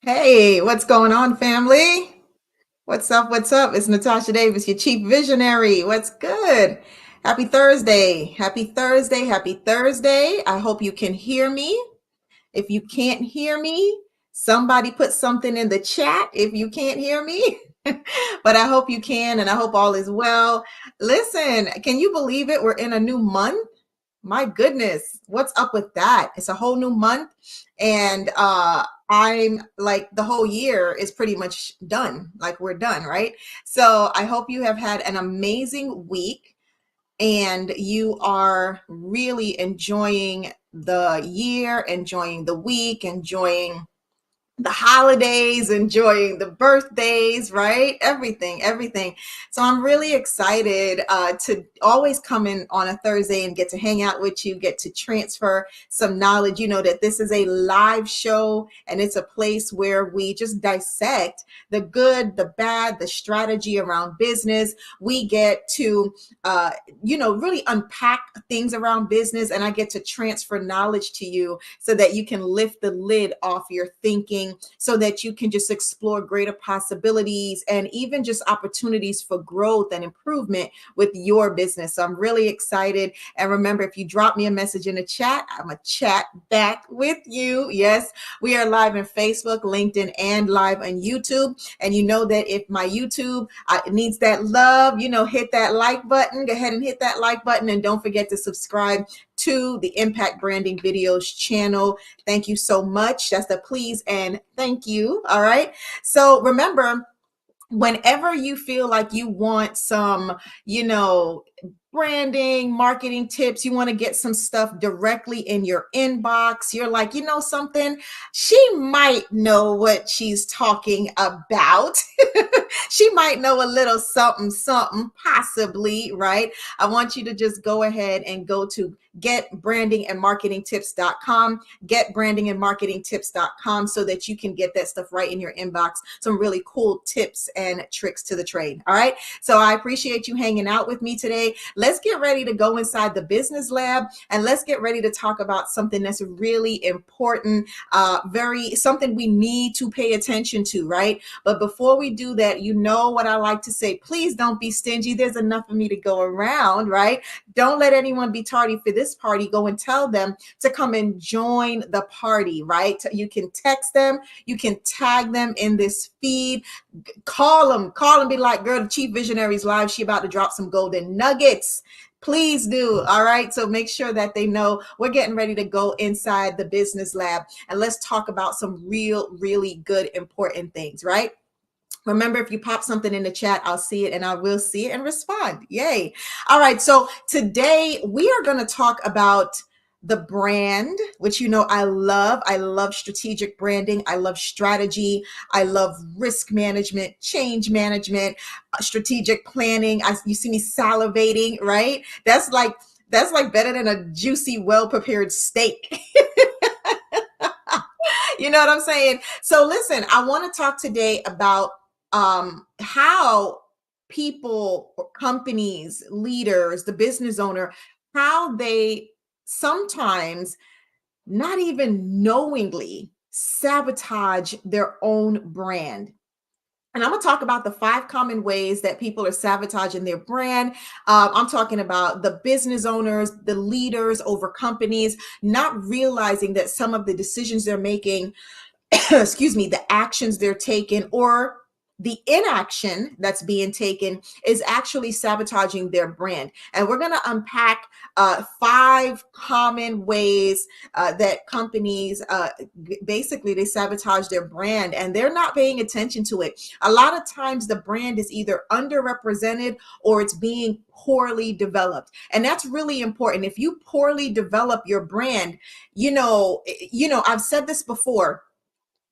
Hey, what's going on, family? What's up? What's up? It's Natasha Davis, your chief visionary. What's good? Happy Thursday. Happy Thursday. Happy Thursday. I hope you can hear me. If you can't hear me, somebody put something in the chat if you can't hear me. But I hope you can, and I hope all is well. Listen, can you believe it? We're in a new month. My goodness, what's up with that? It's a whole new month, and I'm like the whole year is pretty much done. Like we're done, right? So I hope you have had an amazing week and you are really enjoying the year, enjoying the week, enjoying the holidays, enjoying the birthdays, right? Everything. So I'm really excited to always come in on a Thursday and get to hang out with you, get to transfer some knowledge. You know that this is a live show and it's a place where we just dissect the good, the bad, the strategy around business. We get to, really unpack things around business, and I get to transfer knowledge to you so that you can lift the lid off your thinking, so that you can just explore greater possibilities and even just opportunities for growth and improvement with your business. So I'm really excited. And remember, if you drop me a message in the chat, I'm going to chat back with you. Yes, we are live on Facebook, LinkedIn, and live on YouTube. And you know that if my YouTube needs that love, hit that like button. Go ahead and hit that like button. And don't forget to subscribe to the Impact Branding Videos channel. Thank you so much. That's the please and thank you. All right. So remember, whenever you feel like you want some, branding, marketing tips, you want to get some stuff directly in your inbox, you're like, something, she might know what she's talking about. She might know a little something, possibly, right? I want you to just go ahead and go to getbrandingandmarketingtips.com, getbrandingandmarketingtips.com, so that you can get that stuff right in your inbox. Some really cool tips and tricks to the trade. All right. So I appreciate you hanging out with me today. Let's get ready to go inside the business lab and let's get ready to talk about something that's really important, something we need to pay attention to, right? But before we do that, you know what I like to say, please don't be stingy. There's enough of me to go around, right? Don't let anyone be tardy for this party. Go and tell them to come and join the party, right? You can text them, you can tag them in this feed, call them, be like, girl, the Chief Visionaries live. She about to drop some golden nuggets. Please do. All right. So make sure that they know we're getting ready to go inside the business lab and let's talk about some really good, important things, right? Remember, if you pop something in the chat, I'll see it and I will see it and respond. Yay. All right. So today we are going to talk about the brand, which I love. I love strategic branding. I love strategy. I love risk management, change management, strategic planning. You see me salivating, right? That's like better than a juicy, well-prepared steak. You know what I'm saying? So listen, I want to talk today about how people, companies, leaders, the business owner, how they sometimes not even knowingly sabotage their own brand. And I'm going to talk about the 5 common ways that people are sabotaging their brand. I'm talking about the business owners, the leaders over companies, not realizing that some of the decisions they're making, excuse me, the actions they're taking or the inaction that's being taken is actually sabotaging their brand. And we're going to unpack 5 common ways that companies basically they sabotage their brand and they're not paying attention to it. A lot of times the brand is either underrepresented or it's being poorly developed. And that's really important. If you poorly develop your brand, I've said this before,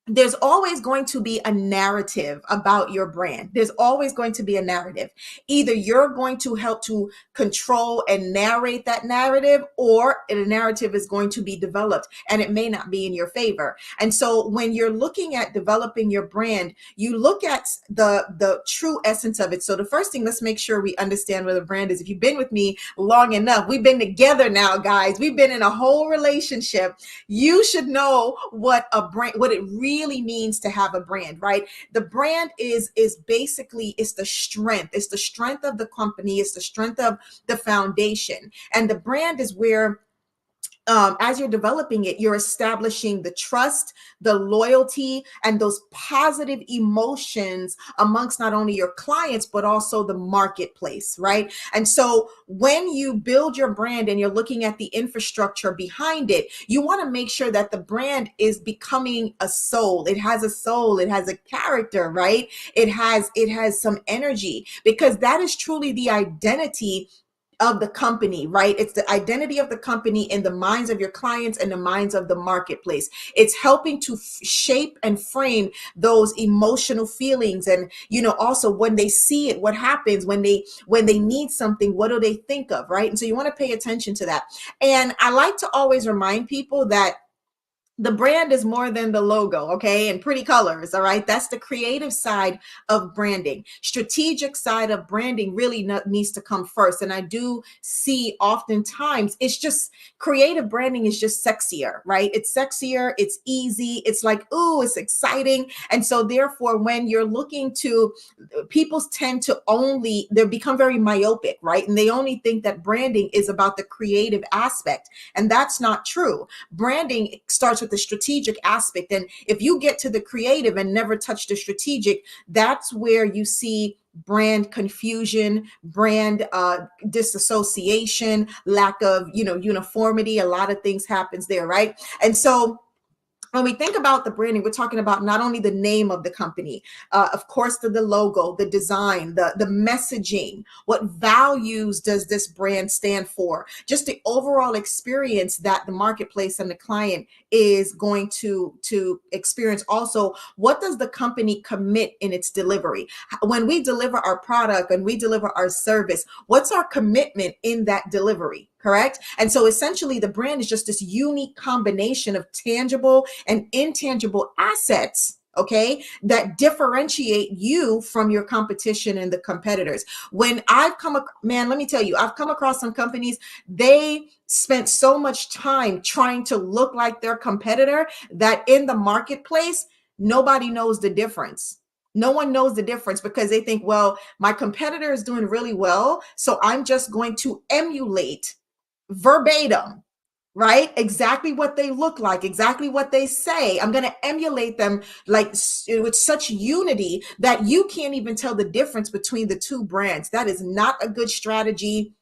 there's always going to be a narrative about your brand. There's always going to be a narrative. Either you're going to help to control and narrate that narrative, or the narrative is going to be developed and it may not be in your favor. And so when you're looking at developing your brand, you look at the true essence of it. So the first thing, let's make sure we understand what a brand is. If you've been with me long enough, we've been together now, guys. We've been in a whole relationship. You should know what a brand, what it really really means to have a brand, right? The brand is basically, it's the strength. It's the strength of the company. It's the strength of the foundation. And the brand is where, as you're developing it, you're establishing the trust, the loyalty, and those positive emotions amongst not only your clients, but also the marketplace, right? And so when you build your brand and you're looking at the infrastructure behind it, you want to make sure that the brand is becoming a soul. It has a soul, it has a character, right? It has some energy, because that is truly the identity of the company, right? It's the identity of the company in the minds of your clients and the minds of the marketplace. It's helping to shape and frame those emotional feelings. And, also when they see it, what happens when they need something, what do they think of, right? And so you want to pay attention to that. And I like to always remind people that the brand is more than the logo, okay, and pretty colors, all right? That's the creative side of branding. Strategic side of branding really needs to come first. And I do see oftentimes it's just creative branding is just sexier, right? It's sexier, it's easy, it's like, ooh, it's exciting. And so therefore, when you're looking to, people tend to they become very myopic, right? And they only think that branding is about the creative aspect. And that's not true. Branding starts with the strategic aspect. And if you get to the creative and never touch the strategic, that's where you see brand confusion, brand disassociation, lack of, uniformity. A lot of things happens there, right? And so when we think about the branding, we're talking about not only the name of the company, of course, the logo, the design, the messaging. What values does this brand stand for? Just the overall experience that the marketplace and the client is going to experience. Also, what does the company commit in its delivery? When we deliver our product and we deliver our service, what's our commitment in that delivery? Correct. And so essentially the brand is just this unique combination of tangible and intangible assets, okay, that differentiate you from your competition and the competitors. When man, let me tell you, I've come across some companies, they spent so much time trying to look like their competitor that in the marketplace, nobody knows the difference. No one knows the difference because they think, well, my competitor is doing really well, so I'm just going to emulate verbatim, right? Exactly what they look like, exactly what they say. I'm going to emulate them like with such unity that you can't even tell the difference between the two brands. That is not a good strategy.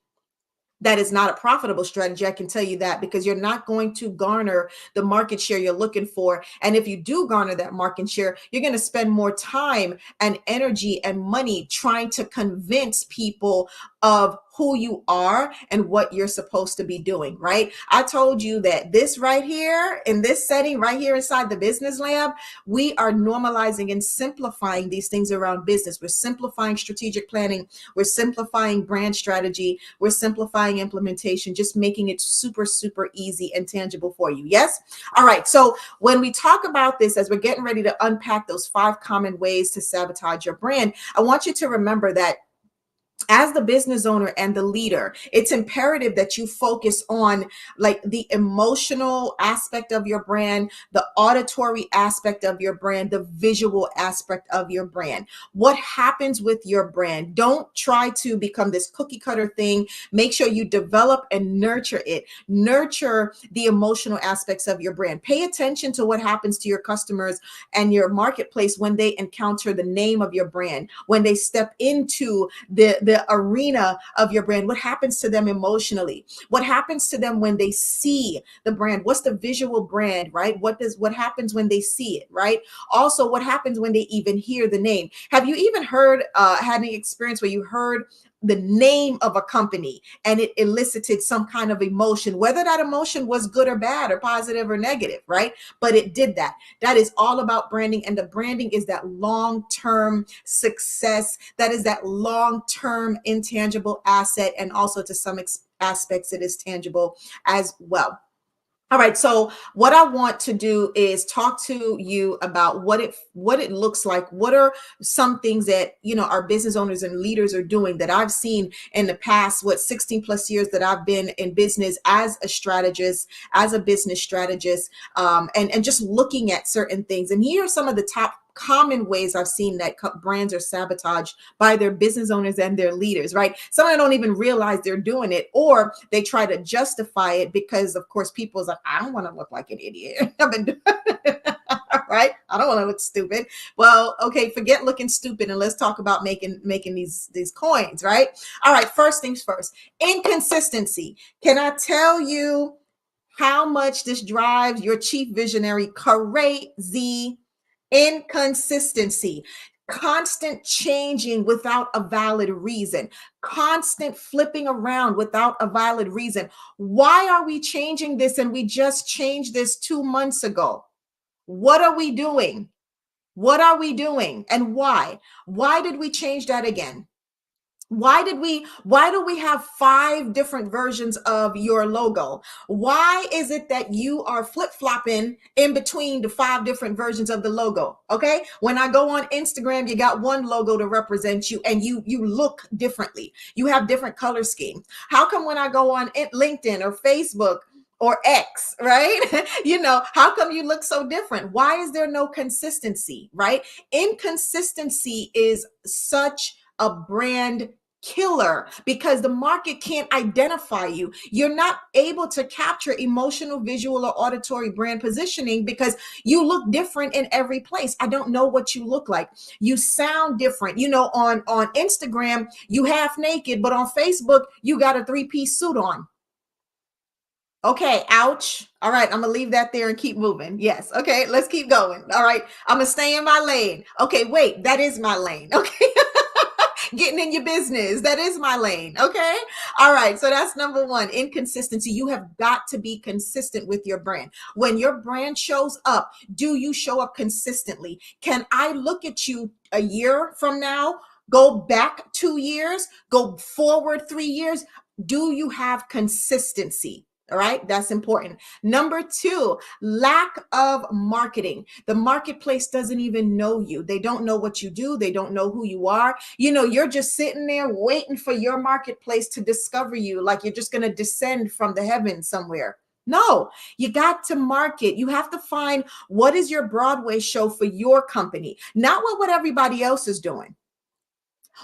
That is not a profitable strategy. I can tell you that, because you're not going to garner the market share you're looking for. And if you do garner that market share, you're going to spend more time and energy and money trying to convince people of who you are and what you're supposed to be doing, right? I told you that this right here in this setting right here inside the business lab, we are normalizing and simplifying these things around business. We're simplifying strategic planning. We're simplifying brand strategy. We're simplifying implementation, just making it super, super easy and tangible for you. Yes? All right. So when we talk about this, as we're getting ready to unpack those 5 common ways to sabotage your brand, I want you to remember that as the business owner and the leader, it's imperative that you focus on like the emotional aspect of your brand, the auditory aspect of your brand, the visual aspect of your brand. What happens with your brand? Don't try to become this cookie cutter thing. Make sure you develop and nurture it. Nurture the emotional aspects of your brand. Pay attention to what happens to your customers and your marketplace when they encounter the name of your brand, when they step into the arena of your brand. What happens to them emotionally? What happens to them when they see the brand? What's the visual brand, right? What happens when they see it, right? Also, what happens when they even hear the name? Have you even had any experience where you heard the name of a company and it elicited some kind of emotion, whether that emotion was good or bad or positive or negative, right? But it did that. That is all about branding. And the branding is that long-term success. That is that long-term intangible asset. And also to some aspects, it is tangible as well. All right, so what I want to do is talk to you about what it looks like. What are some things that, our business owners and leaders are doing that I've seen in the past, 16 plus years that I've been in business as a strategist, as a business strategist, and just looking at certain things. And here are some of the top common ways I've seen that brands are sabotaged by their business owners and their leaders, right? Some of them don't even realize they're doing it, or they try to justify it because, of course, people's like, I don't want to look like an idiot. I've been doing it, right? I don't want to look stupid. Well, okay, forget looking stupid and let's talk about making these coins, right? All right, first things first, inconsistency. Can I tell you how much this drives your chief visionary crazy? Inconsistency, constant changing without a valid reason, constant flipping around without a valid reason. Why are we changing this? And we just changed this 2 months ago. What are we doing? What are we doing? And why? Why did we change that again? Why do we have 5 different versions of your logo? Why is it that you are flip-flopping in between the 5 different versions of the logo? Okay, when I go on Instagram, you got one logo to represent you, and you look differently, you have different color scheme. How come when I go on LinkedIn or Facebook or X, right? How come you look so different? Why is there no consistency, right? Inconsistency is such a brand killer because the market can't identify you. You're not able to capture emotional, visual, or auditory brand positioning because you look different in every place. I don't know what you look like. You sound different. On Instagram, you half naked, but on Facebook, you got a 3-piece suit on. Okay, ouch. All right, I'm gonna leave that there and keep moving. Yes, okay, let's keep going. All right, I'm gonna stay in my lane. Okay, wait, that is my lane. Okay. Getting in your business, that is my lane. Okay. All right, so that's number one, inconsistency. You have got to be consistent with your brand. When your brand shows up, do you show up consistently? Can I look at you a year from now, go back 2 years, go forward 3 years? Do you have consistency? All right, that's important. Number two, lack of marketing. The marketplace doesn't even know you. They don't know what you do. They don't know who you are. You're just sitting there waiting for your marketplace to discover you, like you're just going to descend from the heavens somewhere. No, you got to market. You have to find what is your Broadway show for your company, not what everybody else is doing.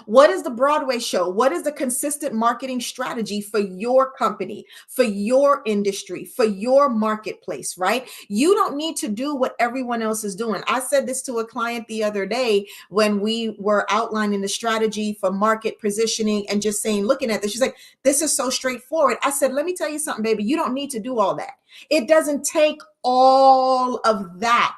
What is the Broadway show? What is the consistent marketing strategy for your company, for your industry, for your marketplace, right? You don't need to do what everyone else is doing. I said this to a client the other day when we were outlining the strategy for market positioning and just saying, looking at this, she's like, this is so straightforward. I said, let me tell you something, baby. You don't need to do all that. It doesn't take all of that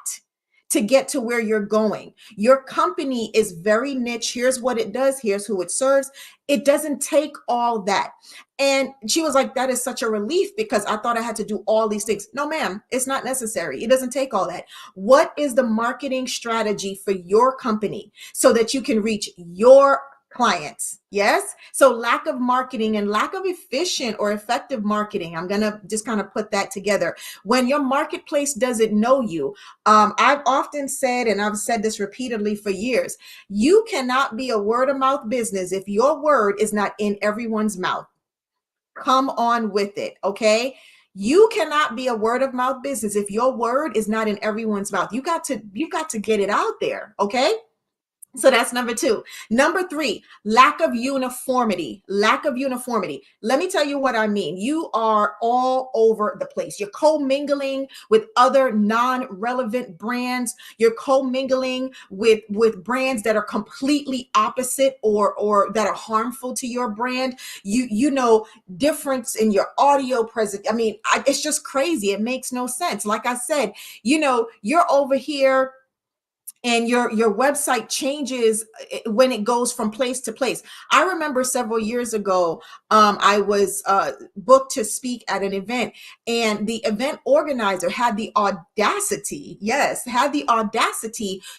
to get to where you're going. Your company is very niche. Here's what it does. Here's who it serves. It doesn't take all that. And she was like, that is such a relief because I thought I had to do all these things. No, ma'am, it's not necessary. It doesn't take all that. What is the marketing strategy for your company so that you can reach your clients? Yes. So lack of marketing and lack of efficient or effective marketing. I'm going to just kind of put that together. When your marketplace doesn't know you, I've often said, and I've said this repeatedly for years, you cannot be a word of mouth business if your word is not in everyone's mouth. Come on with it. Okay. You cannot be a word of mouth business if your word is not in everyone's mouth. You got to get it out there. Okay. So that's number two. Number three, lack of uniformity. Lack of uniformity. Let me tell you what I mean. You are all over the place. You're co-mingling with other non-relevant brands. You're co-mingling with brands that are completely opposite or that are harmful to your brand. Difference in your audio present. I mean, it's just crazy. It makes no sense. Like I said, you're over here and your website changes when it goes from place to place. I remember several years ago, I was booked to speak at an event, and the event organizer had the audacity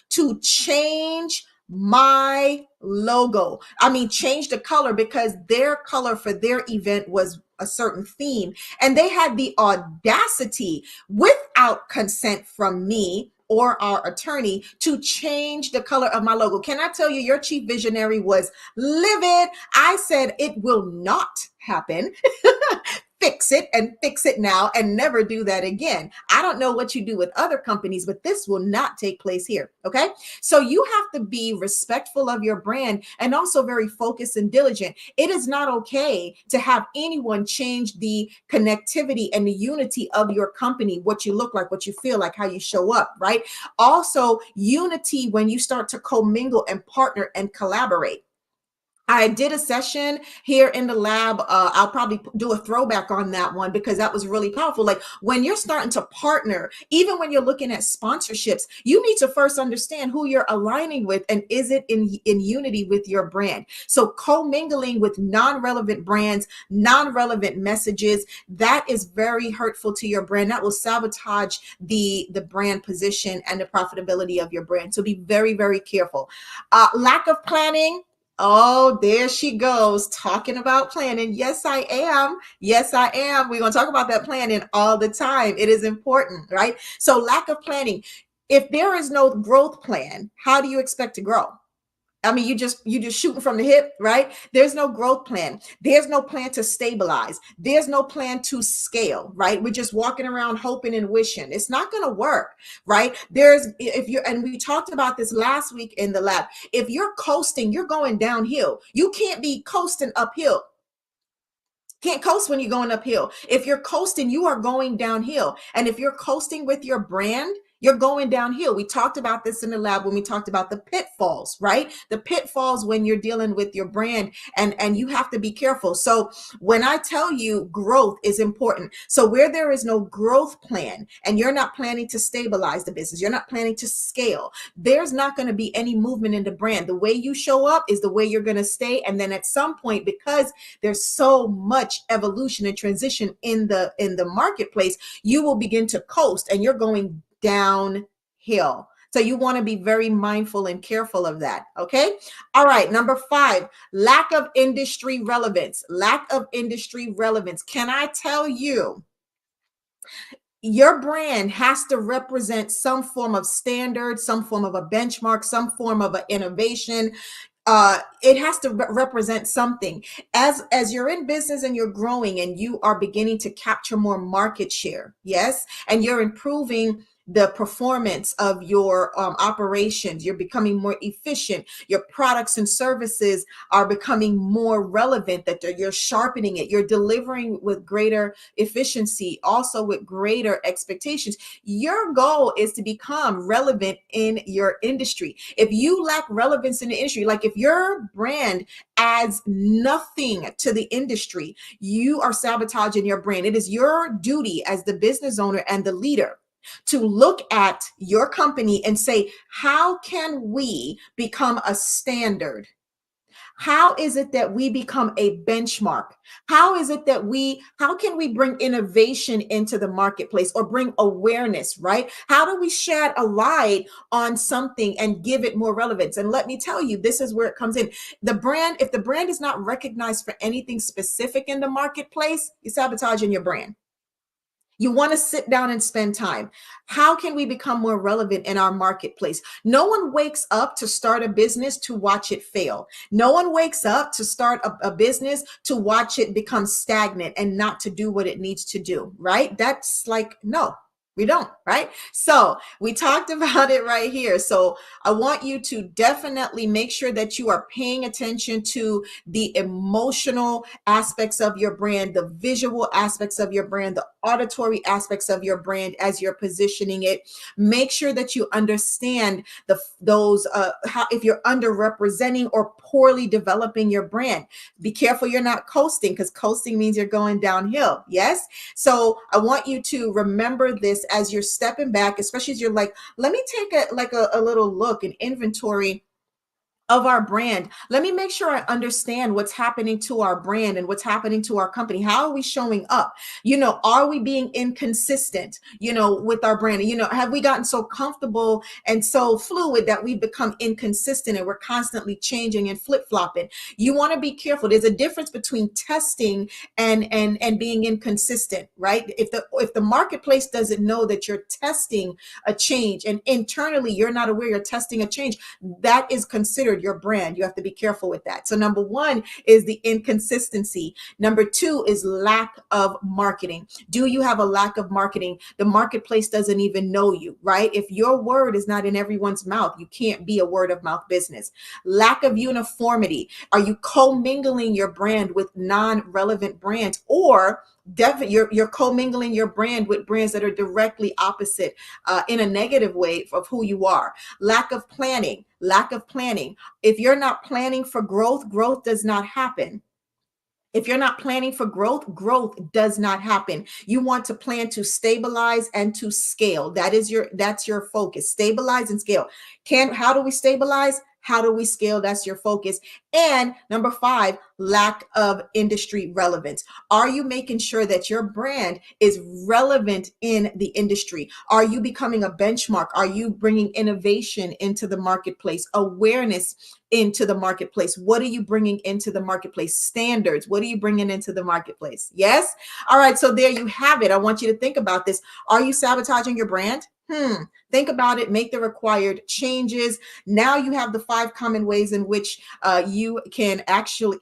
to change my logo. I mean, change the color because their color for their event was a certain theme. And they had the audacity, without consent from me or our attorney, to change the color of my logo. Can I tell you, your chief visionary was livid. I said, it will not happen. Fix it and fix it now and never do that again. I don't know what you do with other companies, but this will not take place here. Okay. So you have to be respectful of your brand and also very focused and diligent. It is not okay to have anyone change the connectivity and the unity of your company, what you look like, what you feel like, how you show up, right? Also, unity when you start to commingle and partner and collaborate. I did a session here in the lab. I'll probably do a throwback on that one because that was really powerful. Like when you're starting to partner, even when you're looking at sponsorships, you need to first understand who you're aligning with and is it in unity with your brand. So commingling with non-relevant brands, non-relevant messages, that is very hurtful to your brand. That will sabotage the brand position and the profitability of your brand. So be very, very careful. Lack of planning. Oh, there she goes talking about planning. Yes, I am. Yes, I am. We're going to talk about that planning all the time. It is important, right? So, lack of planning. If there is no growth plan, how do you expect to grow? I mean, you just shooting from the hip, right? There's no growth plan. There's no plan to stabilize. There's no plan to scale, right? We're just walking around hoping and wishing. It's not going to work, right? If you're, and we talked about this last week in the lab. If you're coasting, you're going downhill. You can't be coasting uphill. Can't coast when you're going uphill. If you're coasting, you are going downhill. And if you're coasting with your brand, you're going downhill. We talked about this in the lab when we talked about the pitfalls, right? The pitfalls when you're dealing with your brand, and you have to be careful. So when I tell you growth is important, so where there is no growth plan and you're not planning to stabilize the business, you're not planning to scale, there's not going to be any movement in the brand. The way you show up is the way you're going to stay. And then at some point, because there's so much evolution and transition in the marketplace, you will begin to coast and you're going downhill. So you want to be very mindful and careful of that. Okay. All right. Number 5, lack of industry relevance. Lack of industry relevance. Can I tell you, your brand has to represent some form of standard, some form of a benchmark, some form of an innovation. It has to represent something. As you're in business and you're growing and you are beginning to capture more market share, yes, and you're improving the performance of your operations, you're becoming more efficient, your products and services are becoming more relevant, that you're sharpening it, you're delivering with greater efficiency, also with greater expectations. Your goal is to become relevant in your industry. If you lack relevance in the industry, like if your brand adds nothing to the industry, you are sabotaging your brand. It is your duty as the business owner and the leader to look at your company and say, how can we become a standard? How is it that we become a benchmark? How can we bring innovation into the marketplace or bring awareness, right? How do we shed a light on something and give it more relevance? And let me tell you, this is where it comes in. If the brand is not recognized for anything specific in the marketplace, you're sabotaging your brand. You want to sit down and spend time. How can we become more relevant in our marketplace? No one wakes up to start a business to watch it fail. No one wakes up to start a business to watch it become stagnant and not to do what it needs to do, right? That's like, no, we don't, right? So we talked about it right here. So I want you to definitely make sure that you are paying attention to the emotional aspects of your brand, the visual aspects of your brand, the auditory aspects of your brand as you're positioning it. Make sure that you understand those how, if you're underrepresenting or poorly developing your brand. Be careful you're not coasting, because coasting means you're going downhill. Yes. So I want you to remember this as you're stepping back, especially as you're like, let me take a little look, an inventory of our brand. Let me make sure I understand what's happening to our brand and what's happening to our company. How are we showing up? Are we being inconsistent, with our brand? Have we gotten so comfortable and so fluid that we've become inconsistent and we're constantly changing and flip-flopping? You want to be careful. There's a difference between testing and being inconsistent, right? If the marketplace doesn't know that you're testing a change and internally you're not aware you're testing a change, that is considered your brand. You have to be careful with that. So number one is the inconsistency. Number two is lack of marketing. Do you have a lack of marketing? The marketplace doesn't even know you, right? If your word is not in everyone's mouth, you can't be a word of mouth business. Lack of uniformity. Are you commingling your brand with non-relevant brands, or you're commingling your brand with brands that are directly opposite in a negative way of who you are? Lack of planning. If you're not planning for growth, growth does not happen. If you're not planning for growth, growth does not happen. You want to plan to stabilize and to scale. That's your focus. Stabilize and scale. How do we stabilize? How do we scale? That's your focus. And number five, lack of industry relevance. Are you making sure that your brand is relevant in the industry? Are you becoming a benchmark? Are you bringing innovation into the marketplace, awareness into the marketplace? What are you bringing into the marketplace? Standards. What are you bringing into the marketplace? Yes. All right. So there you have it. I want you to think about this. Are you sabotaging your brand? Think about it. Make the required changes. Now you have the 5 common ways in which you can actually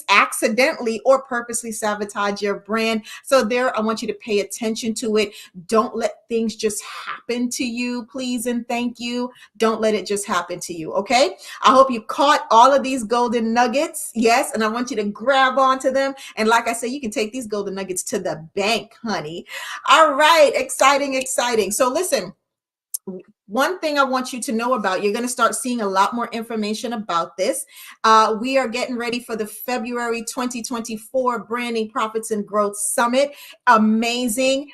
accidentally or purposely sabotage your brand. So there, I want you to pay attention to it. Don't let things just happen to you, please and thank you. Don't let it just happen to you, okay? I hope you caught all of these golden nuggets. Yes, and I want you to grab onto them. And like I said, you can take these golden nuggets to the bank, honey. All right, exciting, exciting. So listen, one thing I want you to know about, you're going to start seeing a lot more information about this. We are getting ready for the February 2024 Branding, Profits, and Growth Summit. Amazing.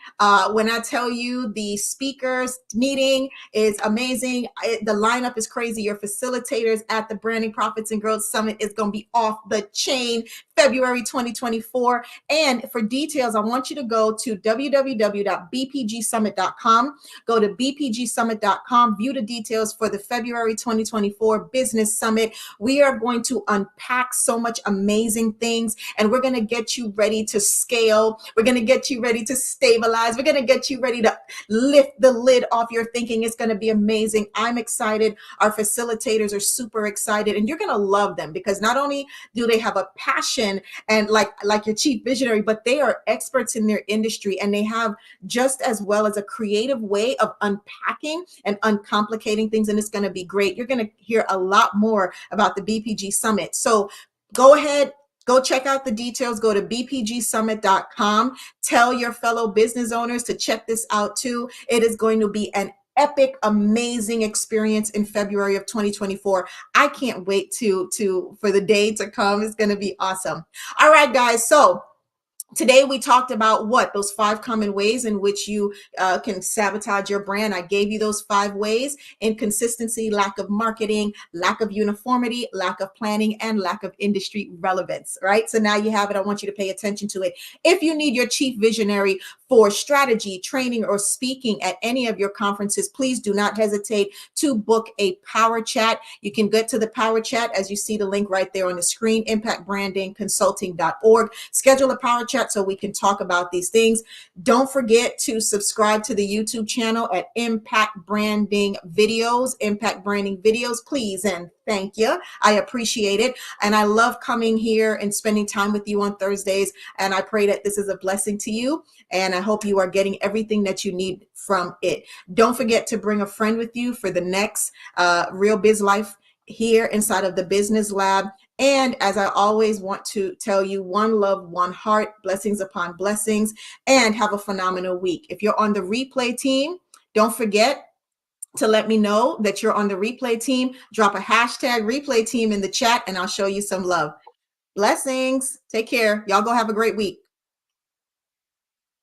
When I tell you the speakers meeting is amazing, the lineup is crazy. Your facilitators at the Branding, Profits, and Growth Summit is going to be off the chain February 2024. And for details, I want you to go to www.bpgsummit.com. Go to bpgsummit.com, view the details for the February 2024 Business Summit. We are going to unpack so much amazing things, and we're going to get you ready to scale. We're going to get you ready to stabilize. We're going to get you ready to lift the lid off your thinking. It's going to be amazing. I'm excited. Our facilitators are super excited, and you're going to love them because not only do they have a passion and like your chief visionary, but they are experts in their industry, and they have just as well as a creative way of unpacking and uncomplicating things, and it's going to be great. You're going to hear a lot more about the BPG Summit. So go ahead, go check out the details. Go to bpgsummit.com. Tell your fellow business owners to check this out too. It is going to be an epic, amazing experience in February of 2024. I can't wait for the day to come. It's going to be awesome. All right, guys. So today we talked about those 5 common ways in which you can sabotage your brand. I gave you those 5 ways: inconsistency, lack of marketing, lack of uniformity, lack of planning, and lack of industry relevance, right? So now you have it. I want you to pay attention to it. If you need your chief visionary for strategy, training, or speaking at any of your conferences, please do not hesitate to book a power chat. You can get to the power chat as you see the link right there on the screen, impactbrandingconsulting.org. Schedule a power chat so we can talk about these things. Don't forget to subscribe to the YouTube channel at Impact Branding Videos, please and thank you. I appreciate it. And I love coming here and spending time with you on Thursdays. And I pray that this is a blessing to you. And I hope you are getting everything that you need from it. Don't forget to bring a friend with you for the next Real Biz Life here inside of the Business Lab. And as I always want to tell you, one love, one heart, blessings upon blessings, and have a phenomenal week. If you're on the replay team, don't forget to let me know that you're on the replay team. Drop a hashtag replay team in the chat and I'll show you some love. Blessings. Take care. Y'all go have a great week.